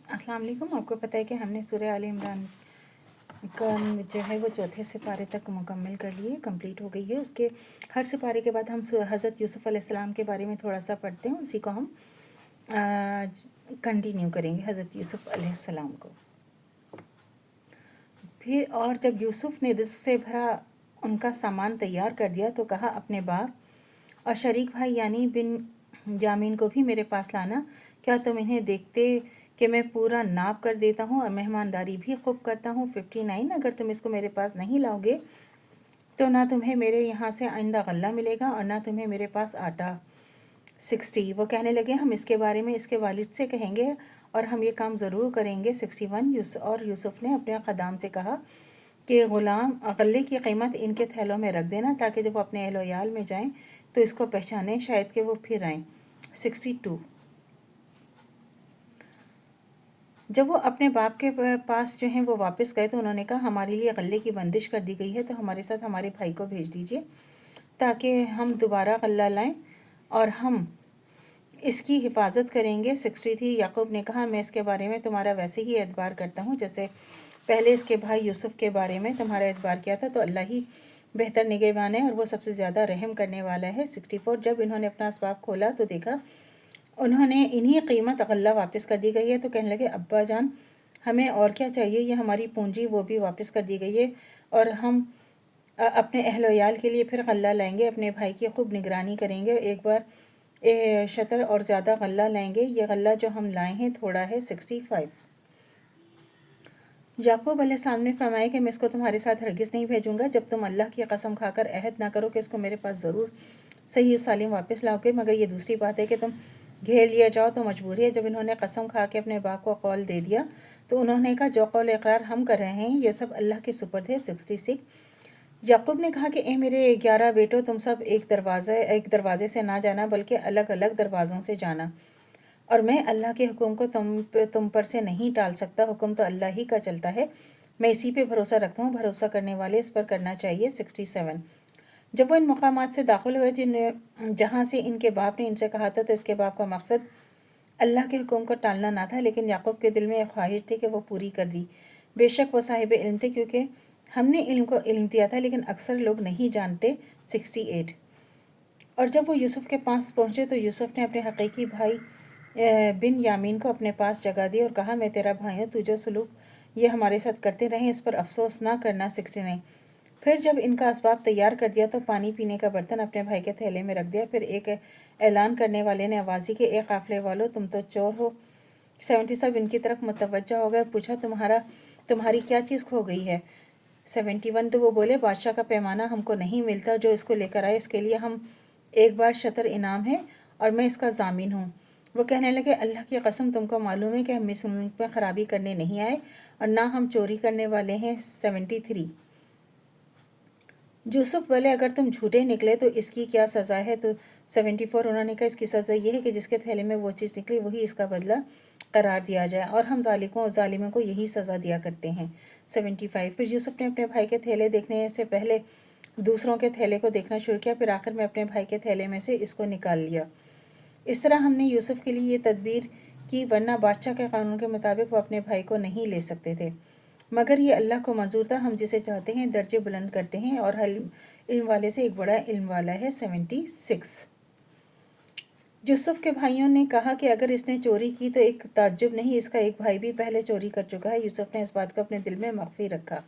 अस्सलाम वालेकुम। आपको पता है कि हमने सूरह आल इमरान का जो है वो चौथे सिपारे तक मुकम्मल कर लिए, कंप्लीट हो गई है। उसके हर सिपारे के बाद हम हज़रत यूसुफ़ अलैहिस्सलाम के बारे में थोड़ा सा पढ़ते हैं, उसी को हम कंटिन्यू करेंगे हज़रत यूसुफ़ अलैहिस्सलाम को। फिर और जब यूसुफ़ ने रिज़्क़ से भरा उनका सामान तैयार कर दिया तो कहा, अपने बाप और शरीक भाई यानी बिन यामीन को भी मेरे पास लाना। क्या तुम इन्हें देखते कि मैं पूरा नाप कर देता हूँ और मेहमानदारी भी खूब करता हूँ। 59 अगर तुम इसको मेरे पास नहीं लाओगे तो ना तुम्हें मेरे यहाँ से आइंदा गल्ला मिलेगा और ना तुम्हें मेरे पास आटा। 60 वो कहने लगे, हम इसके बारे में इसके वालिद से कहेंगे और हम ये काम ज़रूर करेंगे। 61 और यूसुफ़ ने अपने ख़दाम से कहा कि ग़ुलाम गल्ले की कीमत इनके थैलों में रख देना ताकि जब वो अपने अहलो याल में जाएं तो इसको पहचानें, शायद कि वो फिर आएँ। 62 जब वो अपने बाप के पास जो हैं वो वापस गए तो उन्होंने कहा, हमारे लिए गल्ले की बंदिश कर दी गई है, तो हमारे साथ हमारे भाई को भेज दीजिए ताकि हम दोबारा गल्ला लाएं और हम इसकी हिफाजत करेंगे। 63 याकूब ने कहा, मैं इसके बारे में तुम्हारा वैसे ही एतबार करता हूँ जैसे पहले इसके भाई यूसुफ़ के बारे में तुम्हारा एतबार किया था, तो अल्लाह ही बेहतर निगहबान है और वो सबसे ज़्यादा रहम करने वाला है। 64 जब इन्होंने अपना असबाब खोला तो देखा उन्होंने इन्हीं कीमत गल्ला वापस कर दी गई है, तो कहने लगे, अब्बा जान हमें और क्या चाहिए, ये हमारी पूंजी वो भी वापस कर दी गई है और हम अपने अहलो याल के लिए फिर गल्ला लाएंगे, अपने भाई की खूब निगरानी करेंगे, एक बार शतर और ज़्यादा गल्ला लाएंगे। ये गल्ला जो हम लाए हैं थोड़ा है। 65 याकूब अलैहिस्सलाम ने फरमाया कि मैं इसको तुम्हारे साथ हरगिज़ नहीं भेजूंगा जब तुम अल्लाह की कसम खाकर अहद ना करो कि इसको मेरे पास ज़रूर सही सालिम वापस लाओगे, मगर ये दूसरी बात है कि तुम घेर लिया जाओ तो मजबूरी है। जब इन्होंने कसम खा के अपने बाप को कौल दे दिया तो उन्होंने कहा, जो कौल इकरार हम कर रहे हैं ये सब अल्लाह के सुपुर्द है। 66 याकूब ने कहा कि ए मेरे 11 बेटो, तुम सब एक दरवाजे से ना जाना बल्कि अलग अलग दरवाज़ों से जाना, और मैं अल्लाह के हुक्म को तुम पर से नहीं टाल सकता। हुक्म तो अल्लाह ही का चलता है, मैं इसी पे भरोसा रखता हूँ, भरोसा करने वाले इस पर करना चाहिए। 67 जब वो इन मकामात से दाखिल हुए जहाँ से इनके बाप ने इनसे कहा था, तो इसके बाप का मकसद अल्लाह के हुक्म को टालना ना था, लेकिन याकूब के दिल में एक ख्वाहिश थी कि वो पूरी कर दी। बेशक वो साहिब इल्म थे, क्योंकि हमने इल्म को इल्म दिया था, लेकिन अक्सर लोग नहीं जानते। 68 और जब वो यूसुफ़ के पास पहुँचे तो यूसुफ़ ने अपने हकीकी भाई बिन यामीन को अपने पास जगह दी और कहा, मैं तेरा भाई हूँ, तू जो सलूक ये हमारे साथ करते रहे इस पर अफसोस ना करना। 69 फिर जब इनका असबाब तैयार कर दिया तो पानी पीने का बर्तन अपने भाई के थैले में रख दिया। फिर एक ऐलान करने वाले ने आवाज़ दी कि एक काफ़िले वालों, तुम तो चोर हो। 70 सब इनकी तरफ मुतवज्जा हो गए, पूछा, तुम्हारी क्या चीज़ खो गई है। 71 तो वो बोले, बादशाह का पैमाना हमको नहीं मिलता, जो इसको लेकर आए इसके लिए हम एक बार शतर इनाम है और मैं इसका ज़ामिन हूँ। वो कहने लगे, अल्लाह की कसम तुमको मालूम है कि हम इस मुल्क में ख़राबी करने नहीं आए और ना हम चोरी करने वाले हैं। 73 यूसुफ बोले, अगर तुम झूठे निकले तो इसकी क्या सज़ा है। तो 74 उन्होंने कहा, इसकी सज़ा ये है कि जिसके थैले में वो चीज़ निकली वही इसका बदला करार दिया जाए, और हम जालिमों को यही सज़ा दिया करते हैं। 75 फिर यूसुफ ने अपने भाई के थैले देखने से पहले दूसरों के थैले को देखना शुरू किया, फिर आखिर में अपने भाई के थैले में से इसको निकाल लिया। इस तरह हमने यूसुफ के लिए ये तदबीर की, वरना बादशाह के कानून के मुताबिक वो अपने भाई को नहीं ले सकते थे, मगर ये अल्लाह को मंजूर था। हम जिसे चाहते हैं दर्जे बुलंद करते हैं और इल्म वाले से एक बड़ा इल्म वाला है। 76 यूसुफ के भाइयों ने कहा कि अगर इसने चोरी की तो एक ताज्जुब नहीं, इसका एक भाई भी पहले चोरी कर चुका है। यूसुफ ने इस बात को अपने दिल में मख्फी रखा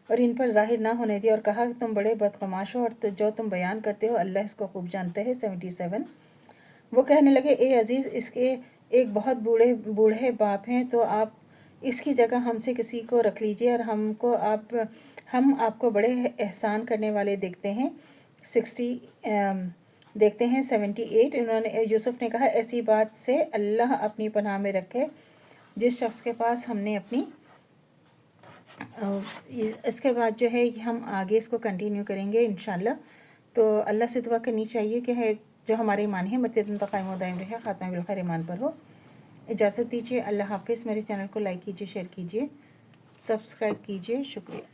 और इन पर जाहिर ना होने दिया और कहा, तुम बड़े बदकमाश हो और जो तुम बयान करते हो अल्लाह इसको खूब जानता है। 77 वो कहने लगे, ए अजीज़, इसके एक बहुत बूढ़े बाप हैं, तो आप इसकी जगह हमसे किसी को रख लीजिए और हम आपको बड़े एहसान करने वाले देखते हैं। 78 इन्होंने यूसुफ ने कहा, ऐसी बात से अल्लाह अपनी पनाह में रखे जिस शख्स के पास हमने अपनी इसके बाद जो है हम आगे इसको कंटिन्यू करेंगे इंशाल्लाह। तो अल्लाह से दुआ करनी चाहिए कि जो हमारे ईमान है मर्तदन कायम दायम रहे, ख़ात्मा बिल खैर ईमान पर हो। इजाज़त दीजिए, अल्लाह हाफ़िज़। मेरे चैनल को लाइक कीजिए, शेयर कीजिए, सब्सक्राइब कीजिए। शुक्रिया।